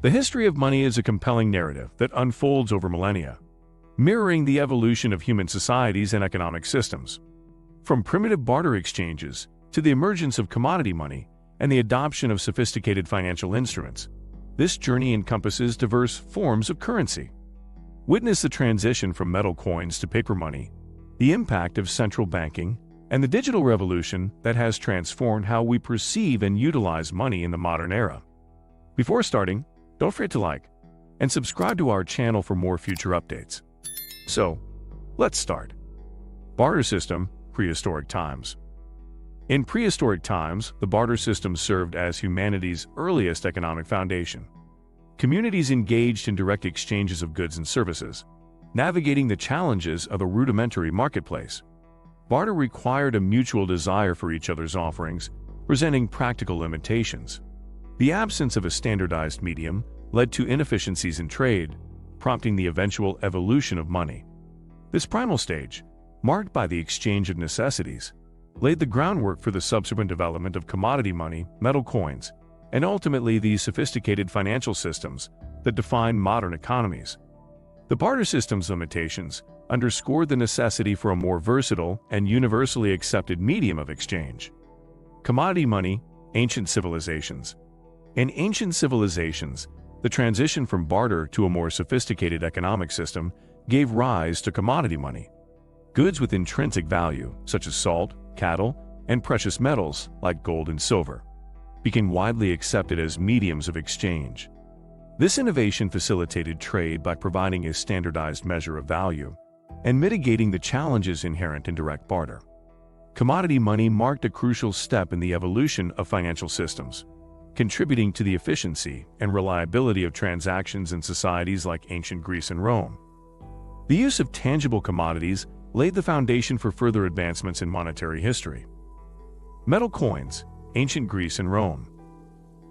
The history of money is a compelling narrative that unfolds over millennia, mirroring the evolution of human societies and economic systems. From primitive barter exchanges to the emergence of commodity money and the adoption of sophisticated financial instruments, this journey encompasses diverse forms of currency. Witness the transition from metal coins to paper money, the impact of central banking, and the digital revolution that has transformed how we perceive and utilize money in the modern era. Before starting, don't forget to like and subscribe to our channel for more future updates. So, let's start. Barter system, prehistoric times. In prehistoric times, the barter system served as humanity's earliest economic foundation. Communities engaged in direct exchanges of goods and services, navigating the challenges of a rudimentary marketplace. Barter required a mutual desire for each other's offerings, presenting practical limitations. The absence of a standardized medium led to inefficiencies in trade, prompting the eventual evolution of money. This primal stage, marked by the exchange of necessities, laid the groundwork for the subsequent development of commodity money, metal coins, and ultimately the sophisticated financial systems that define modern economies. The barter system's limitations underscored the necessity for a more versatile and universally accepted medium of exchange. Commodity money, ancient civilizations. In ancient civilizations, the transition from barter to a more sophisticated economic system gave rise to commodity money. Goods with intrinsic value, such as salt, cattle, and precious metals like gold and silver, became widely accepted as mediums of exchange. This innovation facilitated trade by providing a standardized measure of value and mitigating the challenges inherent in direct barter. Commodity money marked a crucial step in the evolution of financial systems, contributing to the efficiency and reliability of transactions in societies like ancient Greece and Rome. The use of tangible commodities laid the foundation for further advancements in monetary history. Metal coins, ancient Greece and Rome.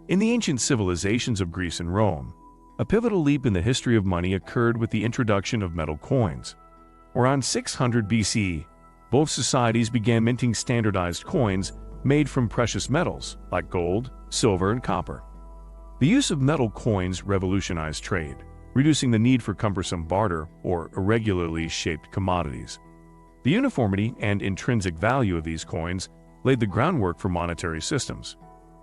In the ancient civilizations of Greece and Rome, a pivotal leap in the history of money occurred with the introduction of metal coins. Around 600 BCE, both societies began minting standardized coins made from precious metals like gold, silver, and copper. The use of metal coins revolutionized trade, reducing the need for cumbersome barter or irregularly shaped commodities. The uniformity and intrinsic value of these coins laid the groundwork for monetary systems,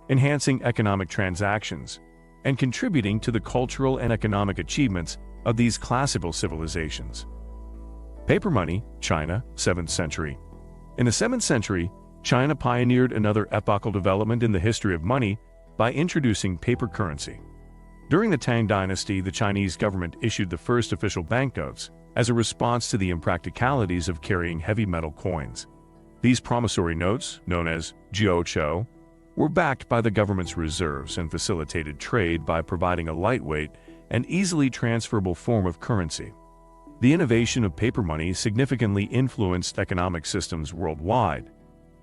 enhancing economic transactions and contributing to the cultural and economic achievements of these classical civilizations. Paper money, China, 7th century. In the 7th century, China pioneered another epochal development in the history of money by introducing paper currency. During the Tang Dynasty, the Chinese government issued the first official banknotes as a response to the impracticalities of carrying heavy metal coins. These promissory notes, known as jiuqiu, were backed by the government's reserves and facilitated trade by providing a lightweight and easily transferable form of currency. The innovation of paper money significantly influenced economic systems worldwide,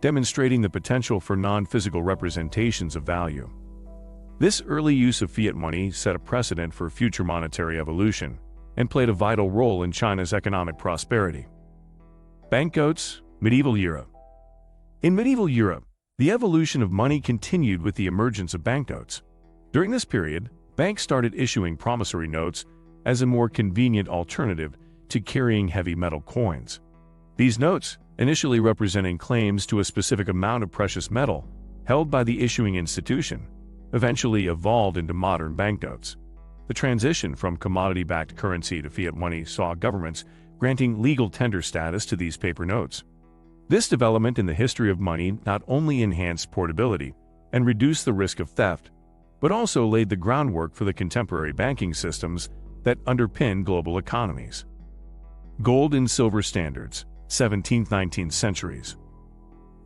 demonstrating the potential for non-physical representations of value. This early use of fiat money set a precedent for future monetary evolution and played a vital role in China's economic prosperity. Banknotes, medieval Europe. In medieval Europe, the evolution of money continued with the emergence of banknotes. During this period, banks started issuing promissory notes as a more convenient alternative to carrying heavy metal coins. These notes, initially representing claims to a specific amount of precious metal held by the issuing institution, eventually evolved into modern banknotes. The transition from commodity-backed currency to fiat money saw governments granting legal tender status to these paper notes. This development in the history of money not only enhanced portability and reduced the risk of theft, but also laid the groundwork for the contemporary banking systems that underpin global economies. Gold and silver standards, 17th-19th centuries.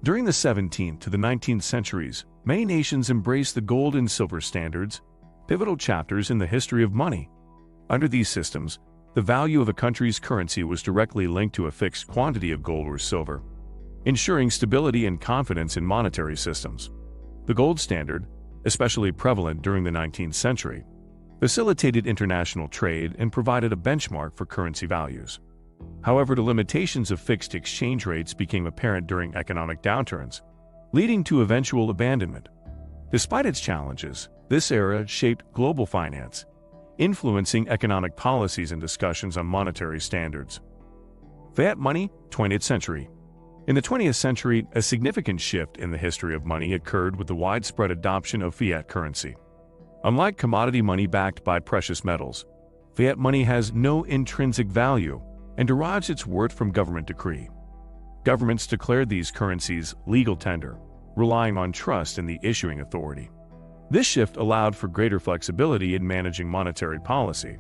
During the 17th to the 19th centuries, many nations embraced the gold and silver standards, pivotal chapters in the history of money. Under these systems, the value of a country's currency was directly linked to a fixed quantity of gold or silver, ensuring stability and confidence in monetary systems. The gold standard, especially prevalent during the 19th century, facilitated international trade and provided a benchmark for currency values. However, the limitations of fixed exchange rates became apparent during economic downturns, leading to eventual abandonment. Despite its challenges, This era shaped global finance, influencing economic policies and discussions on monetary standards. Fiat money, 20th century. In the 20th century, a significant shift in the history of money occurred with the widespread adoption of fiat currency. Unlike commodity money backed by precious metals, fiat money has no intrinsic value and derives its worth from government decree. Governments declared these currencies legal tender, relying on trust in the issuing authority. This shift allowed for greater flexibility in managing monetary policy,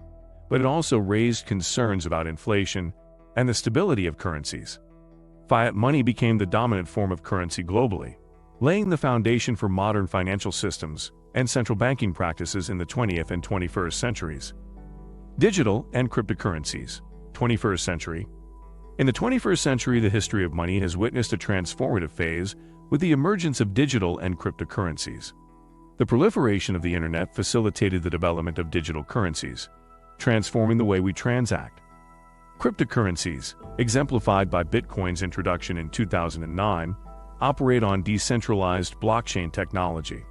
but it also raised concerns about inflation and the stability of currencies. Fiat money became the dominant form of currency globally, laying the foundation for modern financial systems and central banking practices in the 20th and 21st centuries. Digital and cryptocurrencies, 21st century. In the 21st century, the history of money has witnessed a transformative phase with the emergence of digital and cryptocurrencies. The proliferation of the internet facilitated the development of digital currencies, transforming the way we transact. Cryptocurrencies, exemplified by Bitcoin's introduction in 2009, operate on decentralized blockchain technology.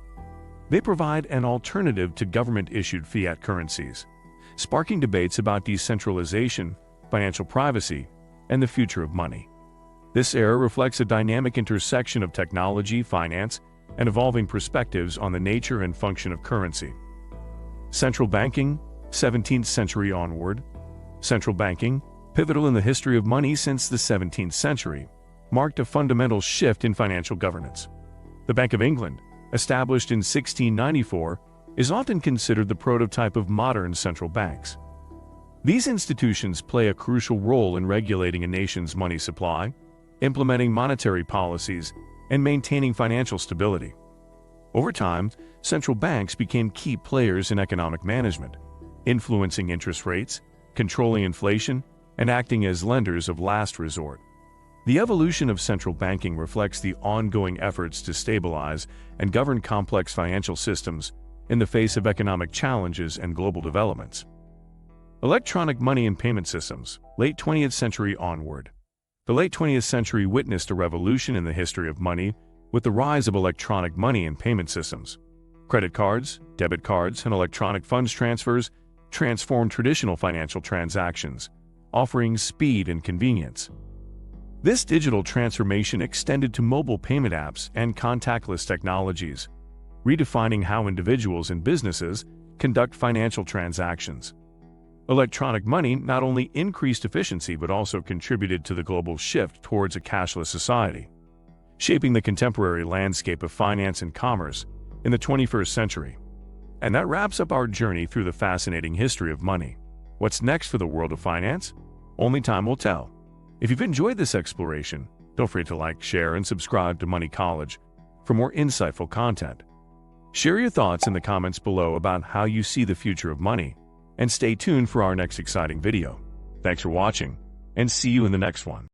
They provide an alternative to government-issued fiat currencies, sparking debates about decentralization, financial privacy, and the future of money. This era reflects a dynamic intersection of technology, finance, and evolving perspectives on the nature and function of currency. Central banking, 17th century onward. Central banking, pivotal in the history of money since the 17th century, marked a fundamental shift in financial governance. The Bank of England, established in 1694, is often considered the prototype of modern central banks. These institutions play a crucial role in regulating a nation's money supply, implementing monetary policies, and maintaining financial stability. Over time, central banks became key players in economic management, influencing interest rates, controlling inflation, and acting as lenders of last resort. The evolution of central banking reflects the ongoing efforts to stabilize and govern complex financial systems in the face of economic challenges and global developments. Electronic money and payment systems, late 20th century onward. The late 20th century witnessed a revolution in the history of money with the rise of electronic money and payment systems. Credit cards, debit cards, and electronic funds transfers transformed traditional financial transactions, offering speed and convenience. This digital transformation extended to mobile payment apps and contactless technologies, redefining how individuals and businesses conduct financial transactions. Electronic money not only increased efficiency but also contributed to the global shift towards a cashless society, shaping the contemporary landscape of finance and commerce in the 21st century. And that wraps up our journey through the fascinating history of money. What's next for the world of finance? Only time will tell. If you've enjoyed this exploration, don't forget to like, share, and subscribe to Money College for more insightful content. Share your thoughts in the comments below about how you see the future of money, and stay tuned for our next exciting video. Thanks for watching, and see you in the next one.